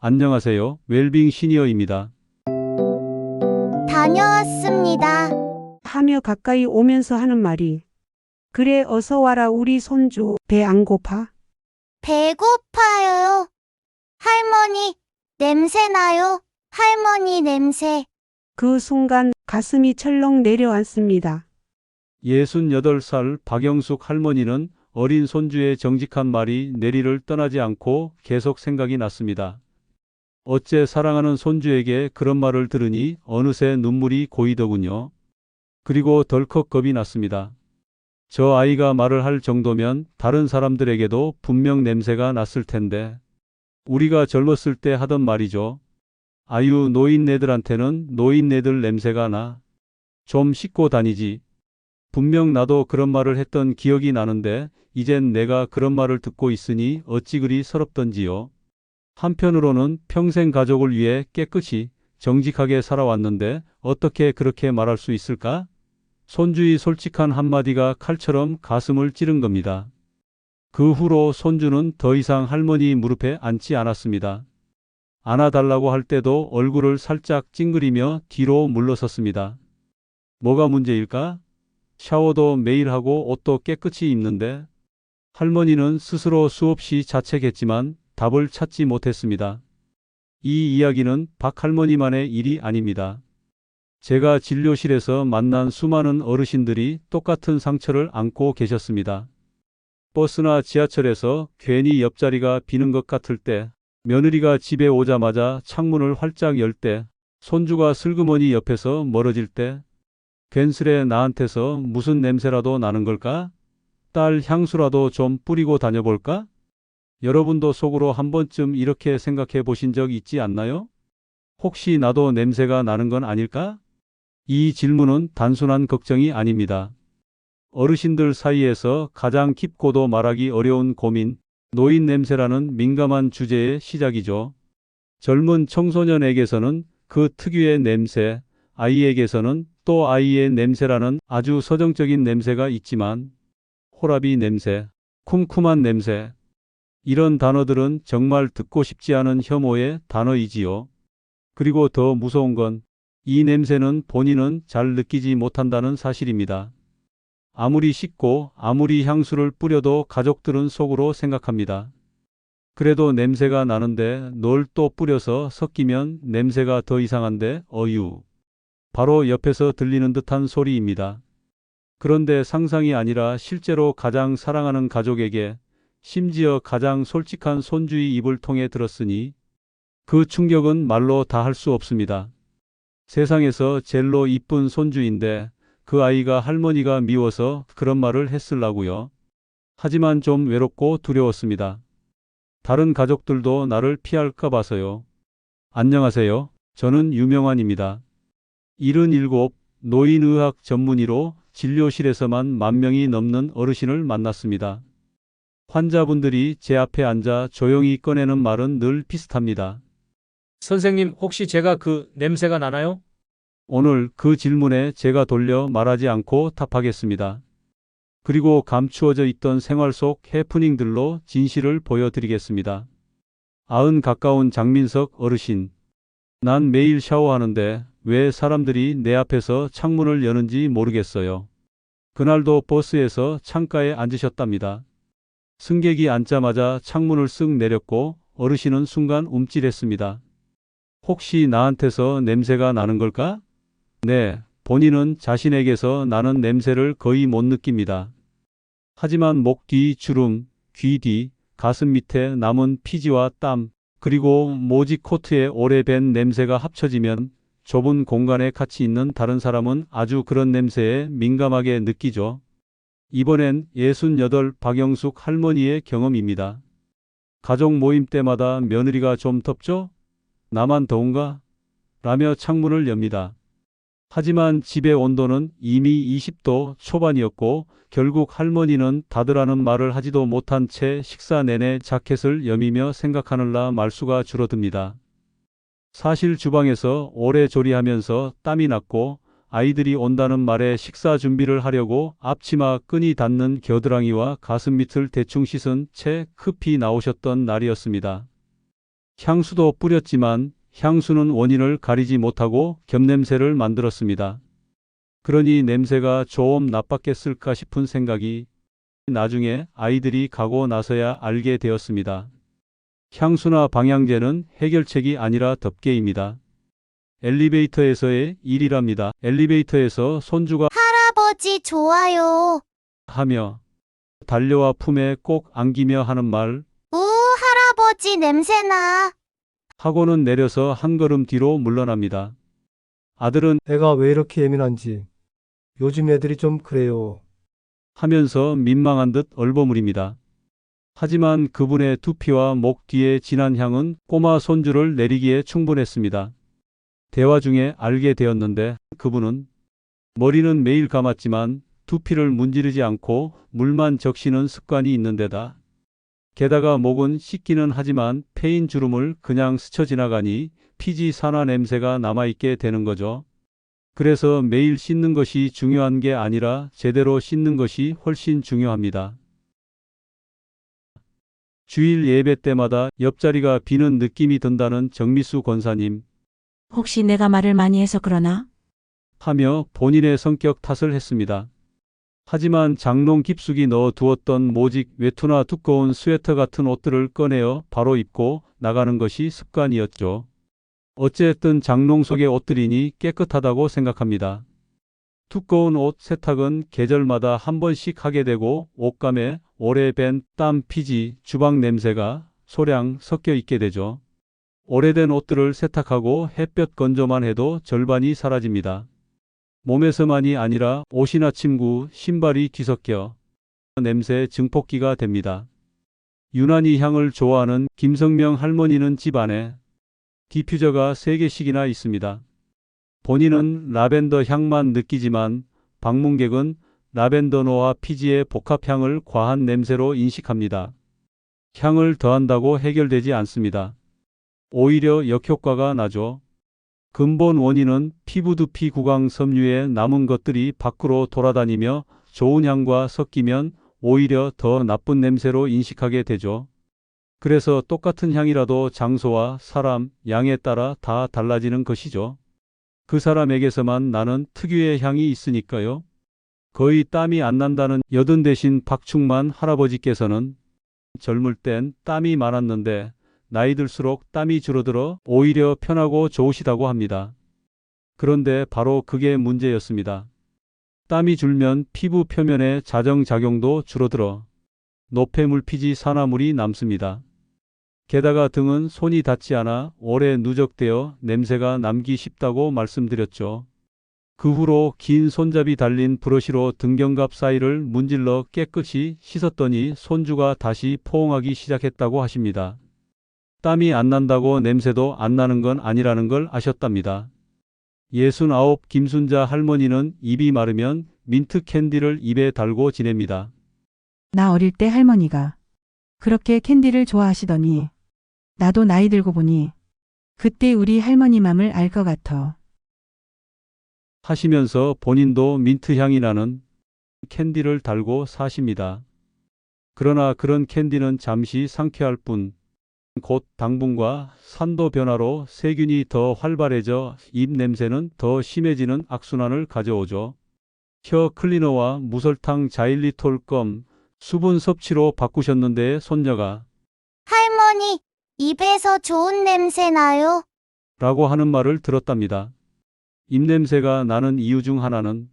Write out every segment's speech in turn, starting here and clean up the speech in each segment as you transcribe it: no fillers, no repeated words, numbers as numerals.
안녕하세요. 웰빙 시니어입니다. 다녀왔습니다. 하며 가까이 오면서 하는 말이 그래 어서 와라 우리 손주 배 안 고파? 배고파요. 할머니, 냄새 나요. 할머니 냄새. 그 순간 가슴이 철렁 내려앉습니다. 68살 박영숙 할머니는 어린 손주의 정직한 말이 내리를 떠나지 않고 계속 생각이 났습니다. 어째 사랑하는 손주에게 그런 말을 들으니 어느새 눈물이 고이더군요. 그리고 덜컥 겁이 났습니다. 저 아이가 말을 할 정도면 다른 사람들에게도 분명 냄새가 났을 텐데. 우리가 젊었을 때 하던 말이죠. 아유, 노인네들한테는 노인네들 냄새가 나. 좀 씻고 다니지. 분명 나도 그런 말을 했던 기억이 나는데 이젠 내가 그런 말을 듣고 있으니 어찌 그리 서럽던지요. 한편으로는 평생 가족을 위해 깨끗이 정직하게 살아왔는데 어떻게 그렇게 말할 수 있을까? 손주의 솔직한 한마디가 칼처럼 가슴을 찌른 겁니다. 그 후로 손주는 더 이상 할머니 무릎에 앉지 않았습니다. 안아달라고 할 때도 얼굴을 살짝 찡그리며 뒤로 물러섰습니다. 뭐가 문제일까? 샤워도 매일 하고 옷도 깨끗이 입는데. 할머니는 스스로 수없이 자책했지만 답을 찾지 못했습니다. 이 이야기는 박 할머니만의 일이 아닙니다. 제가 진료실에서 만난 수많은 어르신들이 똑같은 상처를 안고 계셨습니다. 버스나 지하철에서 괜히 옆자리가 비는 것 같을 때, 며느리가 집에 오자마자 창문을 활짝 열 때, 손주가 슬그머니 옆에서 멀어질 때, 괜스레 나한테서 무슨 냄새라도 나는 걸까? 딸 향수라도 좀 뿌리고 다녀볼까? 여러분도 속으로 한 번쯤 이렇게 생각해 보신 적 있지 않나요? 혹시 나도 냄새가 나는 건 아닐까? 이 질문은 단순한 걱정이 아닙니다. 어르신들 사이에서 가장 깊고도 말하기 어려운 고민, 노인 냄새라는 민감한 주제의 시작이죠. 젊은 청소년에게서는 그 특유의 냄새, 아이에게서는 또 아이의 냄새라는 아주 서정적인 냄새가 있지만, 호라비 냄새, 쿰쿰한 냄새, 이런 단어들은 정말 듣고 싶지 않은 혐오의 단어이지요. 그리고 더 무서운 건 이 냄새는 본인은 잘 느끼지 못한다는 사실입니다. 아무리 씻고 아무리 향수를 뿌려도 가족들은 속으로 생각합니다. 그래도 냄새가 나는데 널 또 뿌려서 섞이면 냄새가 더 이상한데 어유. 바로 옆에서 들리는 듯한 소리입니다. 그런데 상상이 아니라 실제로 가장 사랑하는 가족에게, 심지어 가장 솔직한 손주의 입을 통해 들었으니 그 충격은 말로 다 할 수 없습니다. 세상에서 젤로 이쁜 손주인데 그 아이가 할머니가 미워서 그런 말을 했을라고요. 하지만 좀 외롭고 두려웠습니다. 다른 가족들도 나를 피할까 봐서요. 안녕하세요. 저는 유명환입니다. 77, 노인의학 전문의로 진료실에서만 10,000명이 넘는 어르신을 만났습니다. 환자분들이 제 앞에 앉아 조용히 꺼내는 말은 늘 비슷합니다. 선생님, 혹시 제가 그 냄새가 나나요? 오늘 그 질문에 제가 돌려 말하지 않고 답하겠습니다. 그리고 감추어져 있던 생활 속 해프닝들로 진실을 보여드리겠습니다. 90 가까운 장민석 어르신. 난 매일 샤워하는데 왜 사람들이 내 앞에서 창문을 여는지 모르겠어요. 그날도 버스에서 창가에 앉으셨답니다. 승객이 앉자마자 창문을 쓱 내렸고 어르신은 순간 움찔했습니다. 혹시 나한테서 냄새가 나는 걸까? 네, 본인은 자신에게서 나는 냄새를 거의 못 느낍니다. 하지만 목 뒤 주름, 귀 뒤, 가슴 밑에 남은 피지와 땀, 그리고 모직 코트에 오래 밴 냄새가 합쳐지면 좁은 공간에 같이 있는 다른 사람은 아주 그런 냄새에 민감하게 느끼죠. 이번엔 68 박영숙 할머니의 경험입니다. 가족 모임 때마다 며느리가 좀 덥죠? 나만 더운가? 라며 창문을 엽니다. 하지만 집의 온도는 이미 20도 초반이었고 결국 할머니는 다들하는 말을 하지도 못한 채 식사 내내 자켓을 여미며 생각하느라 말수가 줄어듭니다. 사실 주방에서 오래 조리하면서 땀이 났고 아이들이 온다는 말에 식사 준비를 하려고 앞치마 끈이 닿는 겨드랑이와 가슴 밑을 대충 씻은 채 급히 나오셨던 날이었습니다. 향수도 뿌렸지만 향수는 원인을 가리지 못하고 겹냄새를 만들었습니다. 그러니 냄새가 좀 나빴겠을까 싶은 생각이 나중에 아이들이 가고 나서야 알게 되었습니다. 향수나 방향제는 해결책이 아니라 덮개입니다. 엘리베이터에서의 일이랍니다. 엘리베이터에서 손주가 할아버지 좋아요. 하며 달려와 품에 꼭 안기며 하는 말 할아버지 냄새나. 하고는 내려서 한 걸음 뒤로 물러납니다. 아들은 애가 왜 이렇게 예민한지. 요즘 애들이 좀 그래요. 하면서 민망한 듯 얼버무립니다. 하지만 그분의 두피와 목 뒤에 진한 향은 꼬마 손주를 내리기에 충분했습니다. 대화 중에 알게 되었는데 그분은 머리는 매일 감았지만 두피를 문지르지 않고 물만 적시는 습관이 있는 데다 게다가 목은 씻기는 하지만 패인 주름을 그냥 스쳐 지나가니 피지 산화 냄새가 남아있게 되는 거죠. 그래서 매일 씻는 것이 중요한 게 아니라 제대로 씻는 것이 훨씬 중요합니다. 주일 예배 때마다 옆자리가 비는 느낌이 든다는 정미수 권사님 혹시 내가 말을 많이 해서 그러나? 하며 본인의 성격 탓을 했습니다. 하지만 장롱 깊숙이 넣어 두었던 모직 외투나 두꺼운 스웨터 같은 옷들을 꺼내어 바로 입고 나가는 것이 습관이었죠. 어쨌든 장롱 속의 옷들이니 깨끗하다고 생각합니다. 두꺼운 옷 세탁은 계절마다 한 번씩 하게 되고 옷감에 오래 밴 땀, 피지, 주방 냄새가 소량 섞여 있게 되죠. 오래된 옷들을 세탁하고 햇볕 건조만 해도 절반이 사라집니다. 몸에서만이 아니라 옷이나 침구, 신발이 뒤섞여 냄새 증폭기가 됩니다. 유난히 향을 좋아하는 김성명 할머니는 집안에 디퓨저가 3개씩이나 있습니다. 본인은 라벤더 향만 느끼지만 방문객은 라벤더노와 피지의 복합향을 과한 냄새로 인식합니다. 향을 더한다고 해결되지 않습니다. 오히려 역효과가 나죠. 근본 원인은 피부 두피 구강 섬유에 남은 것들이 밖으로 돌아다니며 좋은 향과 섞이면 오히려 더 나쁜 냄새로 인식하게 되죠. 그래서 똑같은 향이라도 장소와 사람, 양에 따라 다 달라지는 것이죠. 그 사람에게서만 나는 특유의 향이 있으니까요. 거의 땀이 안 난다는 여든 대신 박충만 할아버지께서는 젊을 땐 땀이 많았는데 나이 들수록 땀이 줄어들어 오히려 편하고 좋으시다고 합니다. 그런데 바로 그게 문제였습니다. 땀이 줄면 피부 표면의 자정작용도 줄어들어 노폐물피지 산화물이 남습니다. 게다가 등은 손이 닿지 않아 오래 누적되어 냄새가 남기 쉽다고 말씀드렸죠. 그 후로 긴 손잡이 달린 브러쉬로 등경갑 사이를 문질러 깨끗이 씻었더니 손주가 다시 포옹하기 시작했다고 하십니다. 땀이 안 난다고 냄새도 안 나는 건 아니라는 걸 아셨답니다. 69 김순자 할머니는 입이 마르면 민트 캔디를 입에 달고 지냅니다. 나 어릴 때 할머니가 그렇게 캔디를 좋아하시더니 나도 나이 들고 보니 그때 우리 할머니 맘을 알 것 같아. 하시면서 본인도 민트 향이 나는 캔디를 달고 사십니다. 그러나 그런 캔디는 잠시 상쾌할 뿐 곧 당분과 산도 변화로 세균이 더 활발해져 입 냄새는 더 심해지는 악순환을 가져오죠. 혀 클리너와 무설탕 자일리톨 껌, 수분 섭취로 바꾸셨는데 손녀가 할머니, 입에서 좋은 냄새 나요. 라고 하는 말을 들었답니다. 입냄새가 나는 이유 중 하나는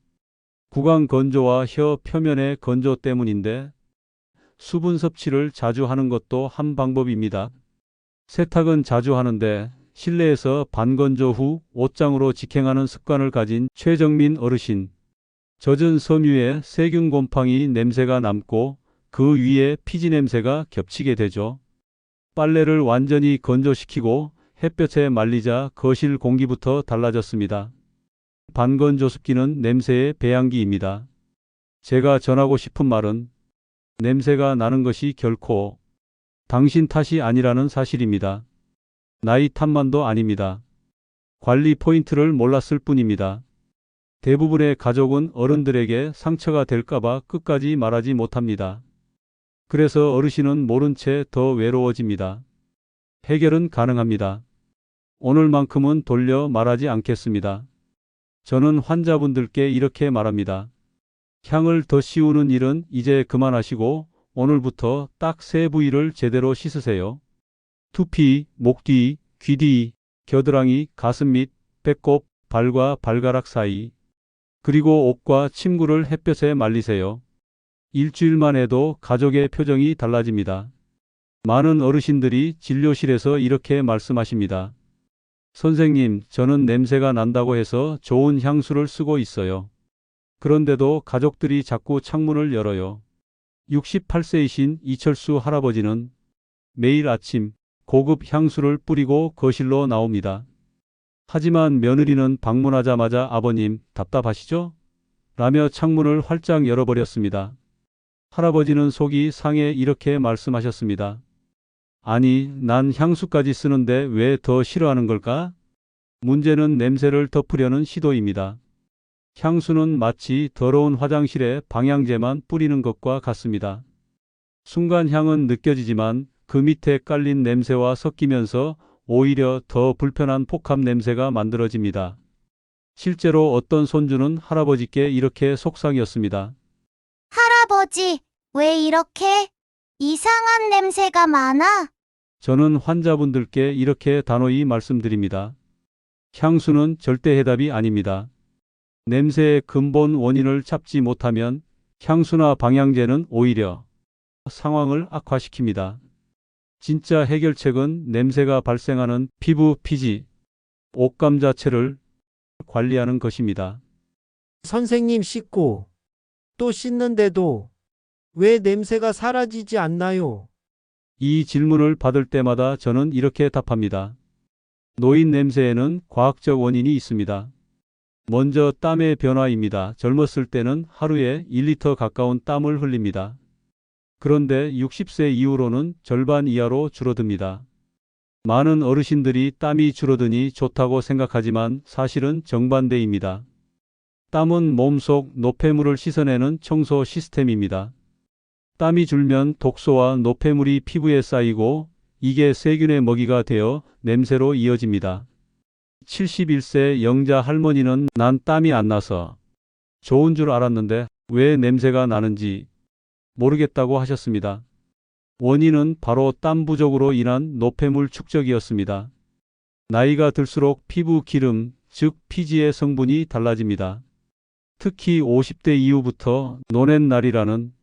구강 건조와 혀 표면의 건조 때문인데 수분 섭취를 자주 하는 것도 한 방법입니다. 세탁은 자주 하는데 실내에서 반건조 후 옷장으로 직행하는 습관을 가진 최정민 어르신. 젖은 섬유에 세균 곰팡이 냄새가 남고 그 위에 피지 냄새가 겹치게 되죠. 빨래를 완전히 건조시키고 햇볕에 말리자 거실 공기부터 달라졌습니다. 반건조습기는 냄새의 배양기입니다. 제가 전하고 싶은 말은 냄새가 나는 것이 결코 당신 탓이 아니라는 사실입니다. 나이 탓만도 아닙니다. 관리 포인트를 몰랐을 뿐입니다. 대부분의 가족은 어른들에게 상처가 될까봐 끝까지 말하지 못합니다. 그래서 어르신은 모른 채 더 외로워집니다. 해결은 가능합니다. 오늘만큼은 돌려 말하지 않겠습니다. 저는 환자분들께 이렇게 말합니다. 향을 더 씌우는 일은 이제 그만하시고 오늘부터 딱 세 부위를 제대로 씻으세요. 두피, 목 뒤, 귀 뒤, 겨드랑이, 가슴 밑, 배꼽, 발과 발가락 사이. 그리고 옷과 침구를 햇볕에 말리세요. 일주일만 해도 가족의 표정이 달라집니다. 많은 어르신들이 진료실에서 이렇게 말씀하십니다. 선생님, 저는 냄새가 난다고 해서 좋은 향수를 쓰고 있어요. 그런데도 가족들이 자꾸 창문을 열어요. 68세이신 이철수 할아버지는 매일 아침 고급 향수를 뿌리고 거실로 나옵니다. 하지만 며느리는 방문하자마자 아버님, 답답하시죠? 라며 창문을 활짝 열어버렸습니다. 할아버지는 속이 상해 이렇게 말씀하셨습니다. 아니, 난 향수까지 쓰는데 왜 더 싫어하는 걸까? 문제는 냄새를 덮으려는 시도입니다. 향수는 마치 더러운 화장실에 방향제만 뿌리는 것과 같습니다. 순간 향은 느껴지지만 그 밑에 깔린 냄새와 섞이면서 오히려 더 불편한 폭합 냄새가 만들어집니다. 실제로 어떤 손주는 할아버지께 이렇게 속상이었습니다. 할아버지, 왜 이렇게 이상한 냄새가 많아? 저는 환자분들께 이렇게 단호히 말씀드립니다. 향수는 절대 해답이 아닙니다. 냄새의 근본 원인을 잡지 못하면 향수나 방향제는 오히려 상황을 악화시킵니다. 진짜 해결책은 냄새가 발생하는 피부, 피지, 옷감 자체를 관리하는 것입니다. 선생님 씻고 또 씻는데도 왜 냄새가 사라지지 않나요? 이 질문을 받을 때마다 저는 이렇게 답합니다. 노인 냄새에는 과학적 원인이 있습니다. 먼저 땀의 변화입니다. 젊었을 때는 하루에 1리터 가까운 땀을 흘립니다. 그런데 60세 이후로는 절반 이하로 줄어듭니다. 많은 어르신들이 땀이 줄어드니 좋다고 생각하지만 사실은 정반대입니다. 땀은 몸속 노폐물을 씻어내는 청소 시스템입니다. 땀이 줄면 독소와 노폐물이 피부에 쌓이고 이게 세균의 먹이가 되어 냄새로 이어집니다. 71세 영자 할머니는 난 땀이 안 나서 좋은 줄 알았는데 왜 냄새가 나는지 모르겠다고 하셨습니다. 원인은 바로 땀 부족으로 인한 노폐물 축적이었습니다. 나이가 들수록 피부 기름, 즉 피지의 성분이 달라집니다. 특히 50대 이후부터 노랫날이라는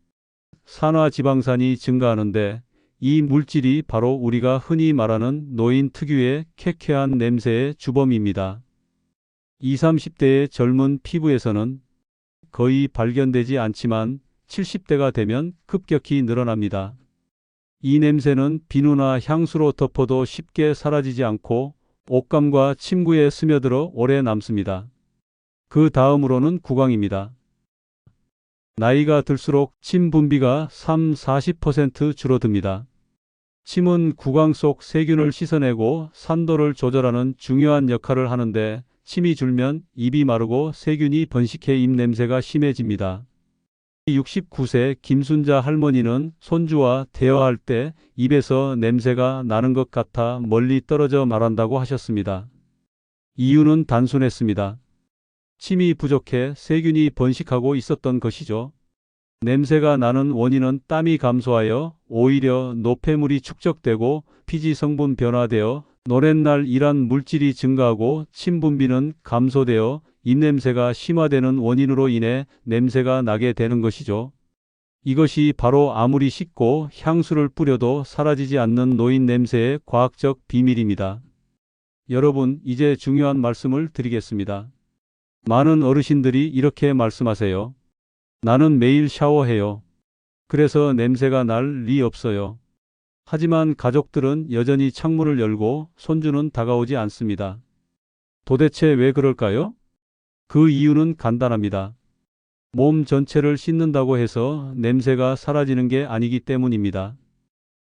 산화지방산이 증가하는데 이 물질이 바로 우리가 흔히 말하는 노인 특유의 쾌쾌한 냄새의 주범입니다. 20, 30대의 젊은 피부에서는 거의 발견되지 않지만 70대가 되면 급격히 늘어납니다. 이 냄새는 비누나 향수로 덮어도 쉽게 사라지지 않고 옷감과 침구에 스며들어 오래 남습니다. 그 다음으로는 구강입니다. 나이가 들수록 침 분비가 40% 줄어듭니다. 침은 구강 속 세균을 씻어내고 산도를 조절하는 중요한 역할을 하는데 침이 줄면 입이 마르고 세균이 번식해 입 냄새가 심해집니다. 69세 김순자 할머니는 손주와 대화할 때 입에서 냄새가 나는 것 같아 멀리 떨어져 말한다고 하셨습니다. 이유는 단순했습니다. 침이 부족해 세균이 번식하고 있었던 것이죠. 냄새가 나는 원인은 땀이 감소하여 오히려 노폐물이 축적되고 피지 성분 변화되어 노랫날 이란 물질이 증가하고 침 분비는 감소되어 입냄새가 심화되는 원인으로 인해 냄새가 나게 되는 것이죠. 이것이 바로 아무리 씻고 향수를 뿌려도 사라지지 않는 노인 냄새의 과학적 비밀입니다. 여러분, 이제 중요한 말씀을 드리겠습니다. 많은 어르신들이 이렇게 말씀하세요. 나는 매일 샤워해요. 그래서 냄새가 날 리 없어요. 하지만 가족들은 여전히 창문을 열고 손주는 다가오지 않습니다. 도대체 왜 그럴까요? 그 이유는 간단합니다. 몸 전체를 씻는다고 해서 냄새가 사라지는 게 아니기 때문입니다.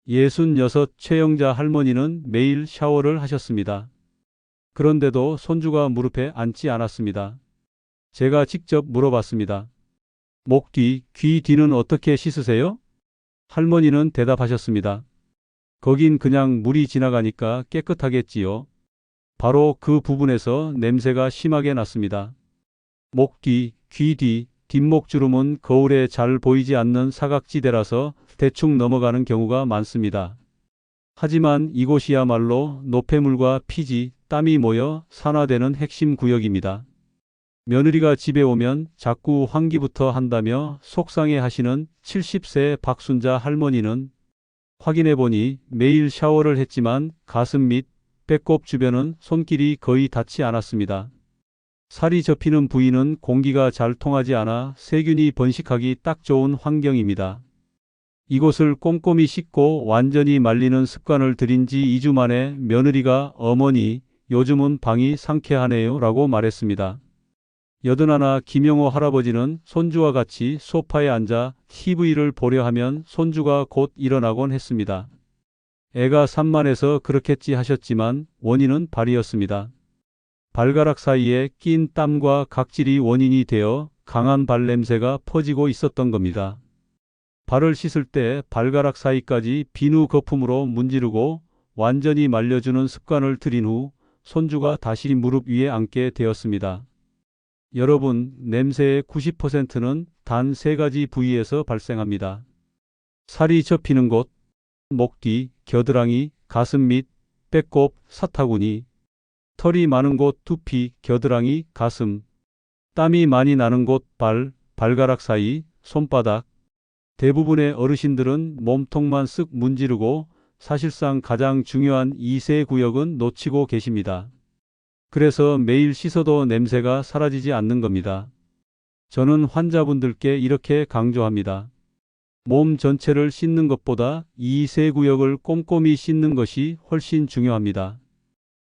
66 최영자 할머니는 매일 샤워를 하셨습니다. 그런데도 손주가 무릎에 앉지 않았습니다. 제가 직접 물어봤습니다. 목 뒤, 귀 뒤는 어떻게 씻으세요? 할머니는 대답하셨습니다. 거긴 그냥 물이 지나가니까 깨끗하겠지요. 바로 그 부분에서 냄새가 심하게 났습니다. 목 뒤, 귀 뒤, 뒷목주름은 거울에 잘 보이지 않는 사각지대라서 대충 넘어가는 경우가 많습니다. 하지만 이곳이야말로 노폐물과 피지, 땀이 모여 산화되는 핵심 구역입니다. 며느리가 집에 오면 자꾸 환기부터 한다며 속상해 하시는 70세 박순자 할머니는 확인해보니 매일 샤워를 했지만 가슴 및 배꼽 주변은 손길이 거의 닿지 않았습니다. 살이 접히는 부위는 공기가 잘 통하지 않아 세균이 번식하기 딱 좋은 환경입니다. 이곳을 꼼꼼히 씻고 완전히 말리는 습관을 들인 지 2주 만에 며느리가 어머니, 요즘은 방이 상쾌하네요 라고 말했습니다. 81 김영호 할아버지는 손주와 같이 소파에 앉아 TV를 보려 하면 손주가 곧 일어나곤 했습니다. 애가 산만해서 그렇겠지 하셨지만 원인은 발이었습니다. 발가락 사이에 낀 땀과 각질이 원인이 되어 강한 발냄새가 퍼지고 있었던 겁니다. 발을 씻을 때 발가락 사이까지 비누 거품으로 문지르고 완전히 말려주는 습관을 들인 후 손주가 다시 무릎 위에 앉게 되었습니다. 여러분, 냄새의 90%는 단 3가지 부위에서 발생합니다. 살이 접히는 곳, 목 뒤, 겨드랑이, 가슴 및 배꼽, 사타구니, 털이 많은 곳, 두피, 겨드랑이, 가슴, 땀이 많이 나는 곳, 발, 발가락 사이, 손바닥. 대부분의 어르신들은 몸통만 쓱 문지르고 사실상 가장 중요한 이 세 구역은 놓치고 계십니다. 그래서 매일 씻어도 냄새가 사라지지 않는 겁니다. 저는 환자분들께 이렇게 강조합니다. 몸 전체를 씻는 것보다 이 세 구역을 꼼꼼히 씻는 것이 훨씬 중요합니다.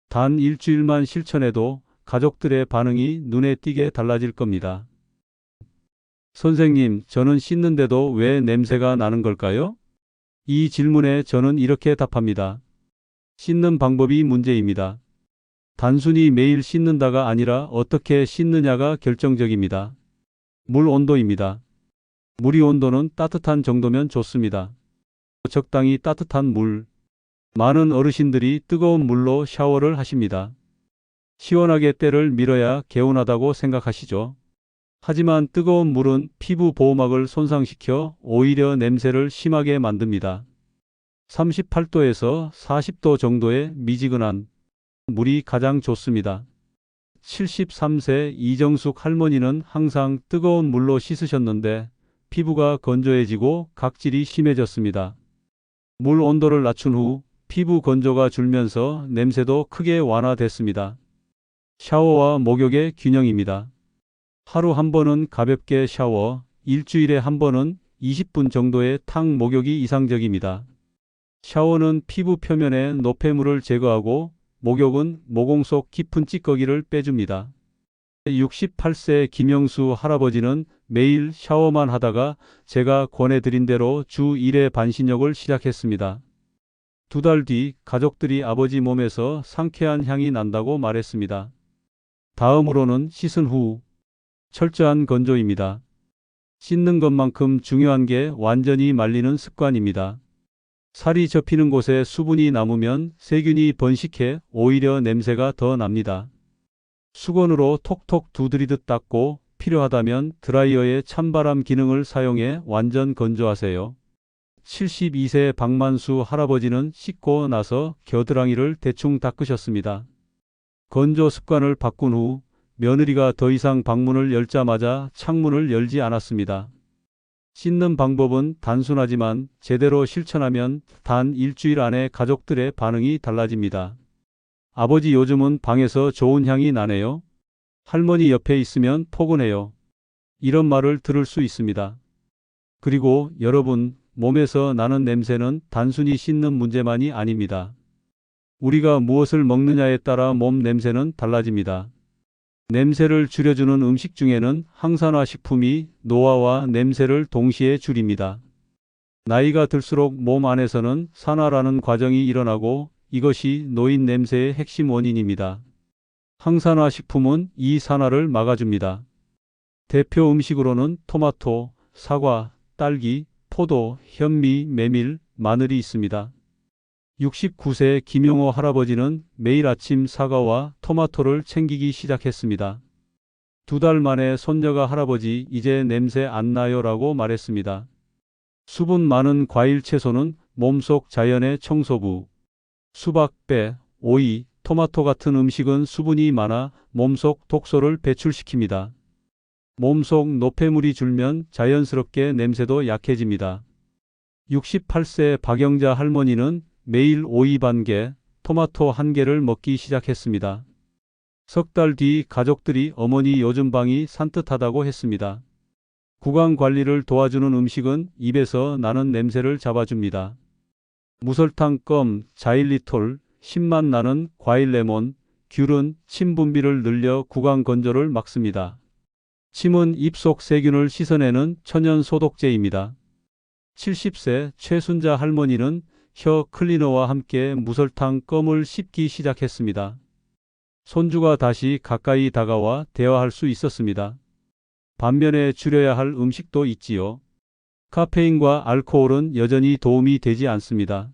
단 일주일만 실천해도 가족들의 반응이 눈에 띄게 달라질 겁니다. 선생님, 저는 씻는데도 왜 냄새가 나는 걸까요? 이 질문에 저는 이렇게 답합니다. 씻는 방법이 문제입니다. 단순히 매일 씻는다가 아니라 어떻게 씻느냐가 결정적입니다. 물 온도입니다. 물의 온도는 따뜻한 정도면 좋습니다. 적당히 따뜻한 물. 많은 어르신들이 뜨거운 물로 샤워를 하십니다. 시원하게 때를 밀어야 개운하다고 생각하시죠. 하지만 뜨거운 물은 피부 보호막을 손상시켜 오히려 냄새를 심하게 만듭니다. 38도에서 40도 정도의 미지근한 물이 가장 좋습니다. 73세 이정숙 할머니는 항상 뜨거운 물로 씻으셨는데 피부가 건조해지고 각질이 심해졌습니다. 물 온도를 낮춘 후 피부 건조가 줄면서 냄새도 크게 완화됐습니다. 샤워와 목욕의 균형입니다. 하루 한 번은 가볍게 샤워, 일주일에 한 번은 20분 정도의 탕 목욕이 이상적입니다. 샤워는 피부 표면의 노폐물을 제거하고 목욕은 모공 속 깊은 찌꺼기를 빼줍니다. 68세 김영수 할아버지는 매일 샤워만 하다가 제가 권해드린 대로 주 1회 반신욕을 시작했습니다. 2달 뒤 가족들이 아버지 몸에서 상쾌한 향이 난다고 말했습니다. 다음으로는 씻은 후 철저한 건조입니다. 씻는 것만큼 중요한 게 완전히 말리는 습관입니다. 살이 접히는 곳에 수분이 남으면 세균이 번식해 오히려 냄새가 더 납니다. 수건으로 톡톡 두드리듯 닦고 필요하다면 드라이어의 찬바람 기능을 사용해 완전 건조하세요. 72세 박만수 할아버지는 씻고 나서 겨드랑이를 대충 닦으셨습니다. 건조 습관을 바꾼 후 며느리가 더 이상 방문을 열자마자 창문을 열지 않았습니다. 씻는 방법은 단순하지만 제대로 실천하면 단 일주일 안에 가족들의 반응이 달라집니다. 아버지, 요즘은 방에서 좋은 향이 나네요. 할머니, 옆에 있으면 포근해요. 이런 말을 들을 수 있습니다. 그리고 여러분, 몸에서 나는 냄새는 단순히 씻는 문제만이 아닙니다. 우리가 무엇을 먹느냐에 따라 몸 냄새는 달라집니다. 냄새를 줄여주는 음식 중에는 항산화 식품이 노화와 냄새를 동시에 줄입니다. 나이가 들수록 몸 안에서는 산화라는 과정이 일어나고 이것이 노인 냄새의 핵심 원인입니다. 항산화 식품은 이 산화를 막아줍니다. 대표 음식으로는 토마토, 사과, 딸기, 포도, 현미, 메밀, 마늘이 있습니다. 69세 김용호 할아버지는 매일 아침 사과와 토마토를 챙기기 시작했습니다. 2달 만에 손녀가 할아버지 이제 냄새 안 나요라고 말했습니다. 수분 많은 과일 채소는 몸속 자연의 청소부. 수박, 배, 오이, 토마토 같은 음식은 수분이 많아 몸속 독소를 배출시킵니다. 몸속 노폐물이 줄면 자연스럽게 냄새도 약해집니다. 68세 박영자 할머니는 매일 오이 반 개, 토마토 1개를 먹기 시작했습니다. 석 달 뒤 가족들이 어머니 요즘 방이 산뜻하다고 했습니다. 구강 관리를 도와주는 음식은 입에서 나는 냄새를 잡아줍니다. 무설탕 껌, 자일리톨, 신맛 나는 과일 레몬, 귤은 침 분비를 늘려 구강 건조를 막습니다. 침은 입속 세균을 씻어내는 천연 소독제입니다. 70세 최순자 할머니는 혀 클리너와 함께 무설탕 껌을 씹기 시작했습니다. 손주가 다시 가까이 다가와 대화할 수 있었습니다. 반면에 줄여야 할 음식도 있지요. 카페인과 알코올은 여전히 도움이 되지 않습니다.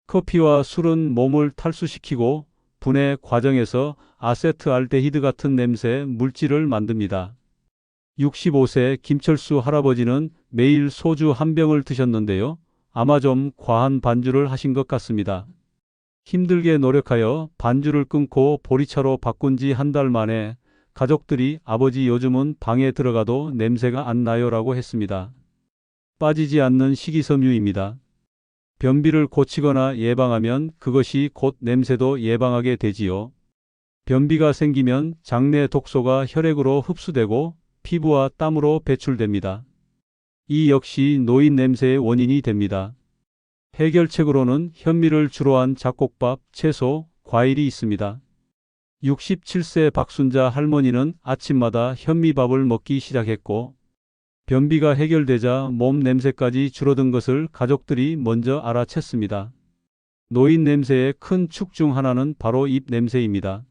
커피와 술은 몸을 탈수시키고 분해 과정에서 아세트알데히드 같은 냄새 물질을 만듭니다. 65세 김철수 할아버지는 매일 소주 한 병을 드셨는데요. 아마 좀 과한 반주를 하신 것 같습니다. 힘들게 노력하여 반주를 끊고 보리차로 바꾼 지 1달 만에 가족들이 아버지 요즘은 방에 들어가도 냄새가 안 나요라고 했습니다. 빠지지 않는 식이섬유입니다. 변비를 고치거나 예방하면 그것이 곧 냄새도 예방하게 되지요. 변비가 생기면 장내 독소가 혈액으로 흡수되고 피부와 땀으로 배출됩니다. 이 역시 노인 냄새의 원인이 됩니다. 해결책으로는 현미를 주로 한 잡곡밥, 채소, 과일이 있습니다. 67세 박순자 할머니는 아침마다 현미밥을 먹기 시작했고 변비가 해결되자 몸 냄새까지 줄어든 것을 가족들이 먼저 알아챘습니다. 노인 냄새의 큰 축 중 하나는 바로 입 냄새입니다.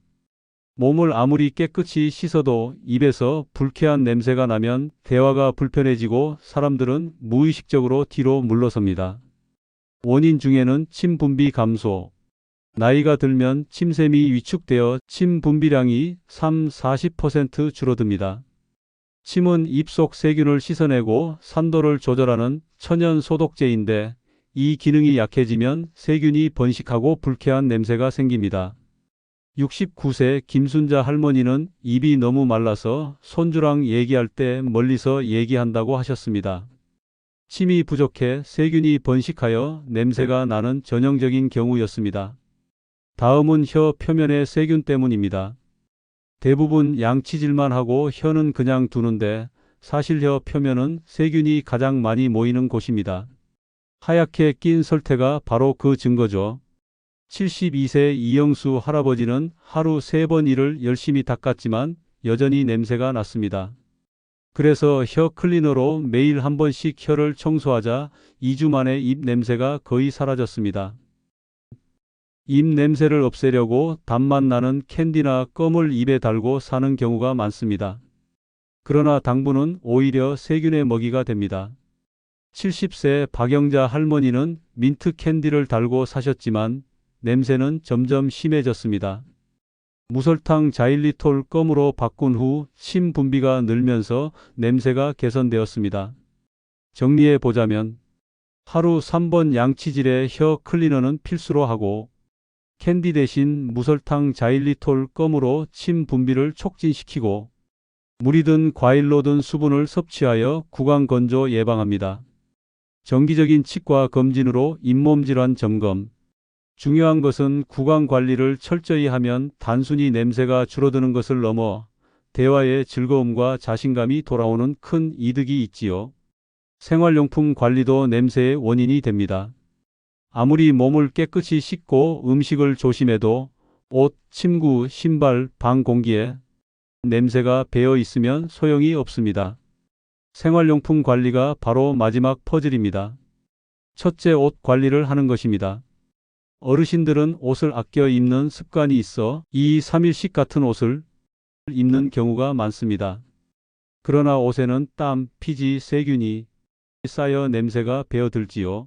몸을 아무리 깨끗이 씻어도 입에서 불쾌한 냄새가 나면 대화가 불편해지고 사람들은 무의식적으로 뒤로 물러섭니다. 원인 중에는 침 분비 감소, 나이가 들면 침샘이 위축되어 침 분비량이 30-40% 줄어듭니다. 침은 입속 세균을 씻어내고 산도를 조절하는 천연 소독제인데 이 기능이 약해지면 세균이 번식하고 불쾌한 냄새가 생깁니다. 69세 김순자 할머니는 입이 너무 말라서 손주랑 얘기할 때 멀리서 얘기한다고 하셨습니다. 침이 부족해 세균이 번식하여 냄새가 나는 전형적인 경우였습니다. 다음은 혀 표면의 세균 때문입니다. 대부분 양치질만 하고 혀는 그냥 두는데 사실 혀 표면은 세균이 가장 많이 모이는 곳입니다. 하얗게 낀 설태가 바로 그 증거죠. 72세 이영수 할아버지는 하루 3번 이를 열심히 닦았지만 여전히 냄새가 났습니다. 그래서 혀 클리너로 매일 한 번씩 혀를 청소하자 2주 만에 입 냄새가 거의 사라졌습니다. 입 냄새를 없애려고 단맛 나는 캔디나 껌을 입에 달고 사는 경우가 많습니다. 그러나 당분은 오히려 세균의 먹이가 됩니다. 70세 박영자 할머니는 민트 캔디를 달고 사셨지만 냄새는 점점 심해졌습니다. 무설탕 자일리톨 껌으로 바꾼 후 침 분비가 늘면서 냄새가 개선되었습니다. 정리해 보자면 하루 3번 양치질에 혀 클리너는 필수로 하고 캔디 대신 무설탕 자일리톨 껌으로 침 분비를 촉진시키고 물이든 과일로든 수분을 섭취하여 구강 건조 예방합니다. 정기적인 치과 검진으로 잇몸 질환 점검. 중요한 것은 구강 관리를 철저히 하면 단순히 냄새가 줄어드는 것을 넘어 대화의 즐거움과 자신감이 돌아오는 큰 이득이 있지요. 생활용품 관리도 냄새의 원인이 됩니다. 아무리 몸을 깨끗이 씻고 음식을 조심해도 옷, 침구, 신발, 방 공기에 냄새가 배어 있으면 소용이 없습니다. 생활용품 관리가 바로 마지막 퍼즐입니다. 첫째, 옷 관리를 하는 것입니다. 어르신들은 옷을 아껴 입는 습관이 있어 2, 3일씩 같은 옷을 입는 경우가 많습니다. 그러나 옷에는 땀, 피지, 세균이 쌓여 냄새가 배어들지요.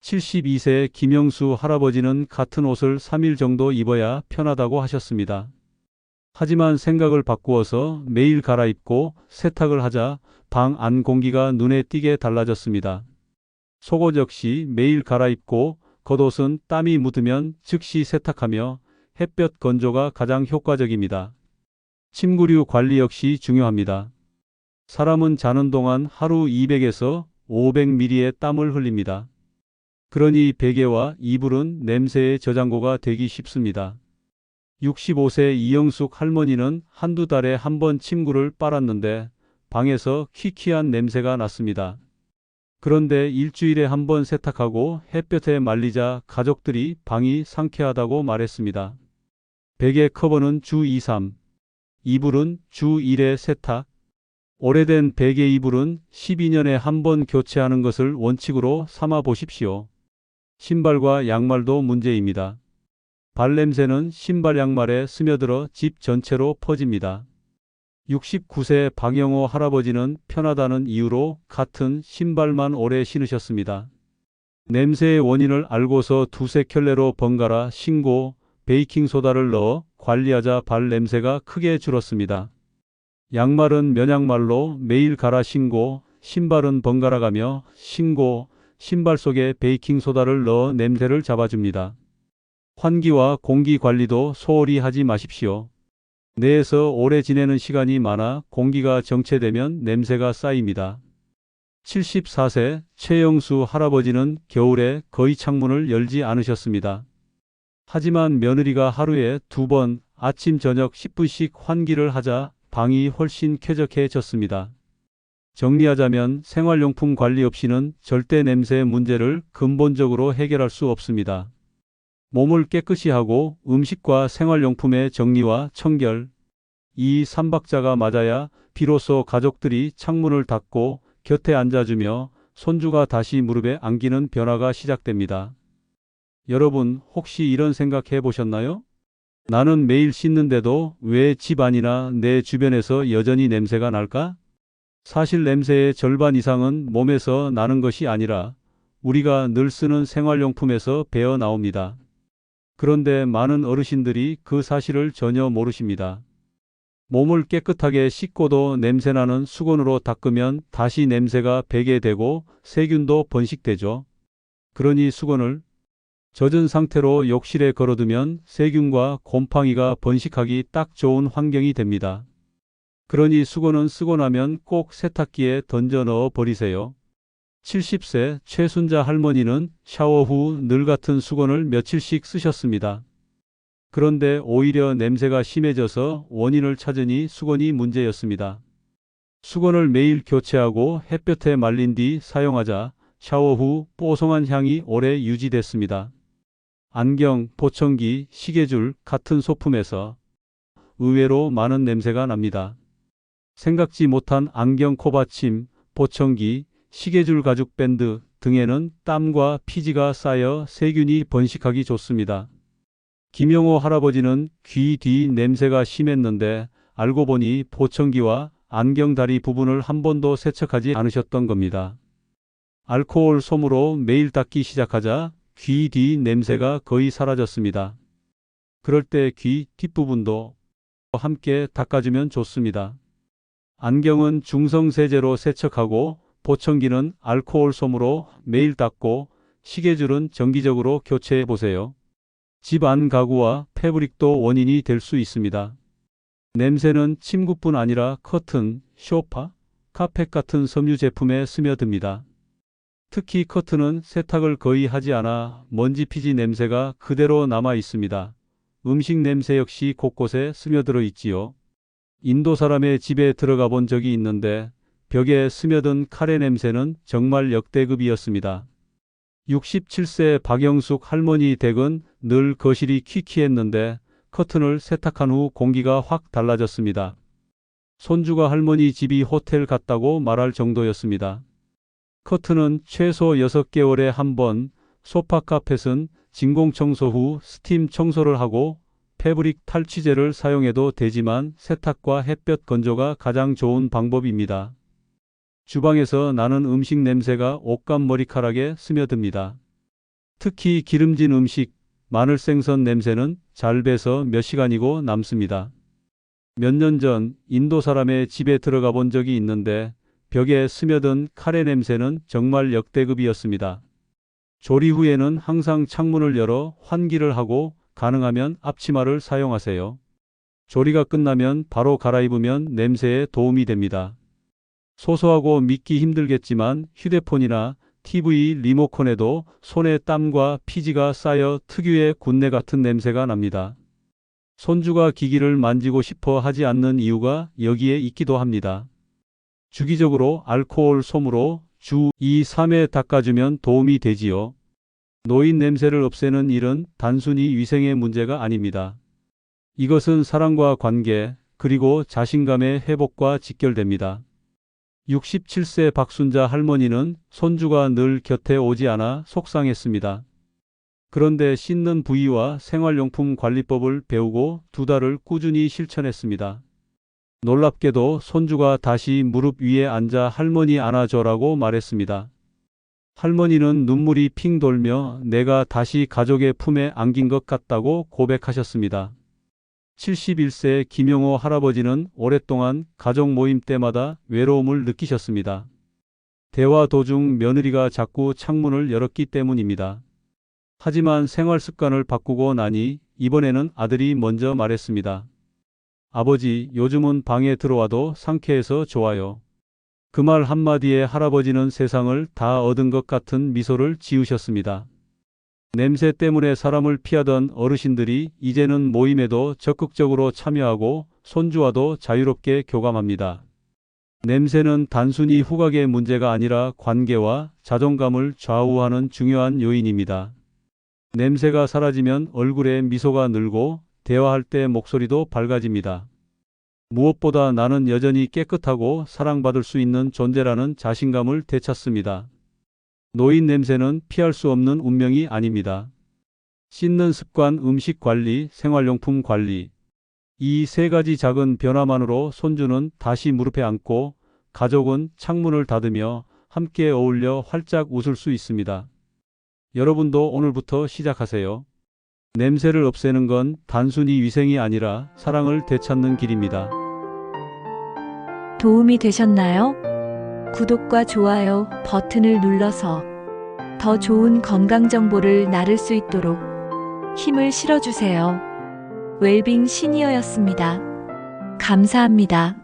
72세 김영수 할아버지는 같은 옷을 3일 정도 입어야 편하다고 하셨습니다. 하지만 생각을 바꾸어서 매일 갈아입고 세탁을 하자 방 안 공기가 눈에 띄게 달라졌습니다. 속옷 역시 매일 갈아입고 겉옷은 땀이 묻으면 즉시 세탁하며 햇볕 건조가 가장 효과적입니다. 침구류 관리 역시 중요합니다. 사람은 자는 동안 하루 200에서 500ml의 땀을 흘립니다. 그러니 베개와 이불은 냄새의 저장고가 되기 쉽습니다. 65세 이영숙 할머니는 한두 달에 한 번 침구를 빨았는데 방에서 퀴퀴한 냄새가 났습니다. 그런데 일주일에 한 번 세탁하고 햇볕에 말리자 가족들이 방이 상쾌하다고 말했습니다. 베개 커버는 주 2, 3, 이불은 주 1회 세탁. 오래된 베개 이불은 12년에 한 번 교체하는 것을 원칙으로 삼아 보십시오. 신발과 양말도 문제입니다. 발냄새는 신발 양말에 스며들어 집 전체로 퍼집니다. 69세 박영호 할아버지는 편하다는 이유로 같은 신발만 오래 신으셨습니다. 냄새의 원인을 알고서 두세 켤레로 번갈아 신고 베이킹소다를 넣어 관리하자 발 냄새가 크게 줄었습니다. 양말은 면양말로 매일 갈아 신고 신발은 번갈아 가며 신고 신발 속에 베이킹소다를 넣어 냄새를 잡아줍니다. 환기와 공기 관리도 소홀히 하지 마십시오. 내에서 오래 지내는 시간이 많아 공기가 정체되면 냄새가 쌓입니다. 74세 최영수 할아버지는 겨울에 거의 창문을 열지 않으셨습니다. 하지만 며느리가 하루에 2번 아침 저녁 10분씩 환기를 하자 방이 훨씬 쾌적해졌습니다. 정리하자면 생활용품 관리 없이는 절대 냄새 문제를 근본적으로 해결할 수 없습니다. 몸을 깨끗이 하고 음식과 생활용품의 정리와 청결, 이 3박자가 맞아야 비로소 가족들이 창문을 닫고 곁에 앉아주며 손주가 다시 무릎에 안기는 변화가 시작됩니다. 여러분 혹시 이런 생각 해보셨나요? 나는 매일 씻는데도 왜 집 안이나 내 주변에서 여전히 냄새가 날까? 사실 냄새의 절반 이상은 몸에서 나는 것이 아니라 우리가 늘 쓰는 생활용품에서 배어 나옵니다. 그런데 많은 어르신들이 그 사실을 전혀 모르십니다. 몸을 깨끗하게 씻고도 냄새나는 수건으로 닦으면 다시 냄새가 배게 되고 세균도 번식되죠. 그러니 수건을 젖은 상태로 욕실에 걸어두면 세균과 곰팡이가 번식하기 딱 좋은 환경이 됩니다. 그러니 수건은 쓰고 나면 꼭 세탁기에 던져 넣어 버리세요. 70세 최순자 할머니는 샤워 후 늘 같은 수건을 며칠씩 쓰셨습니다. 그런데 오히려 냄새가 심해져서 원인을 찾으니 수건이 문제였습니다. 수건을 매일 교체하고 햇볕에 말린 뒤 사용하자 샤워 후 뽀송한 향이 오래 유지됐습니다. 안경, 보청기, 시계줄 같은 소품에서 의외로 많은 냄새가 납니다. 생각지 못한 안경 코받침, 보청기, 시계줄 가죽 밴드 등에는 땀과 피지가 쌓여 세균이 번식하기 좋습니다. 김영호 할아버지는 귀 뒤 냄새가 심했는데 알고 보니 보청기와 안경 다리 부분을 한 번도 세척하지 않으셨던 겁니다. 알코올 솜으로 매일 닦기 시작하자 귀 뒤 냄새가 거의 사라졌습니다. 그럴 때 귀 뒷부분도 함께 닦아주면 좋습니다. 안경은 중성세제로 세척하고 보청기는 알코올 솜으로 매일 닦고 시계줄은 정기적으로 교체해 보세요. 집 안 가구와 패브릭도 원인이 될 수 있습니다. 냄새는 침구뿐 아니라 커튼, 소파, 카펫 같은 섬유 제품에 스며듭니다. 특히 커튼은 세탁을 거의 하지 않아 먼지 피지 냄새가 그대로 남아 있습니다. 음식 냄새 역시 곳곳에 스며들어 있지요. 인도 사람의 집에 들어가 본 적이 있는데 벽에 스며든 카레 냄새는 정말 역대급이었습니다. 67세 박영숙 할머니 댁은 늘 거실이 퀴퀴했는데 커튼을 세탁한 후 공기가 확 달라졌습니다. 손주가 할머니 집이 호텔 같다고 말할 정도였습니다. 커튼은 최소 6개월에 한 번, 소파 카펫은 진공 청소 후 스팀 청소를 하고 패브릭 탈취제를 사용해도 되지만 세탁과 햇볕 건조가 가장 좋은 방법입니다. 주방에서 나는 음식 냄새가 옷감 머리카락에 스며듭니다. 특히 기름진 음식, 마늘 생선 냄새는 잘 배서 몇 시간이고 남습니다. 몇 년 전 인도 사람의 집에 들어가 본 적이 있는데 벽에 스며든 카레 냄새는 정말 역대급이었습니다. 조리 후에는 항상 창문을 열어 환기를 하고 가능하면 앞치마를 사용하세요. 조리가 끝나면 바로 갈아입으면 냄새에 도움이 됩니다. 소소하고 믿기 힘들겠지만 휴대폰이나 TV 리모컨에도 손에 땀과 피지가 쌓여 특유의 군내 같은 냄새가 납니다. 손주가 기기를 만지고 싶어 하지 않는 이유가 여기에 있기도 합니다. 주기적으로 알코올 솜으로 주 2, 3회 닦아주면 도움이 되지요. 노인 냄새를 없애는 일은 단순히 위생의 문제가 아닙니다. 이것은 사랑과 관계, 그리고 자신감의 회복과 직결됩니다. 67세 박순자 할머니는 손주가 늘 곁에 오지 않아 속상했습니다. 그런데 씻는 부위와 생활용품 관리법을 배우고 2달을 꾸준히 실천했습니다. 놀랍게도 손주가 다시 무릎 위에 앉아 할머니 안아줘라고 말했습니다. 할머니는 눈물이 핑 돌며 내가 다시 가족의 품에 안긴 것 같다고 고백하셨습니다. 71세 김용호 할아버지는 오랫동안 가족 모임 때마다 외로움을 느끼셨습니다. 대화 도중 며느리가 자꾸 창문을 열었기 때문입니다. 하지만 생활 습관을 바꾸고 나니 이번에는 아들이 먼저 말했습니다. 아버지, 요즘은 방에 들어와도 상쾌해서 좋아요. 그 말 한마디에 할아버지는 세상을 다 얻은 것 같은 미소를 지으셨습니다. 냄새 때문에 사람을 피하던 어르신들이 이제는 모임에도 적극적으로 참여하고 손주와도 자유롭게 교감합니다. 냄새는 단순히 후각의 문제가 아니라 관계와 자존감을 좌우하는 중요한 요인입니다. 냄새가 사라지면 얼굴에 미소가 늘고 대화할 때 목소리도 밝아집니다. 무엇보다 나는 여전히 깨끗하고 사랑받을 수 있는 존재라는 자신감을 되찾습니다. 노인 냄새는 피할 수 없는 운명이 아닙니다. 씻는 습관, 음식 관리, 생활용품 관리. 이 3가지 작은 변화만으로 손주는 다시 무릎에 앉고 가족은 창문을 닫으며 함께 어울려 활짝 웃을 수 있습니다. 여러분도 오늘부터 시작하세요. 냄새를 없애는 건 단순히 위생이 아니라 사랑을 되찾는 길입니다. 도움이 되셨나요? 구독과 좋아요 버튼을 눌러서 더 좋은 건강 정보를 나눌 수 있도록 힘을 실어주세요. 웰빙 시니어였습니다. 감사합니다.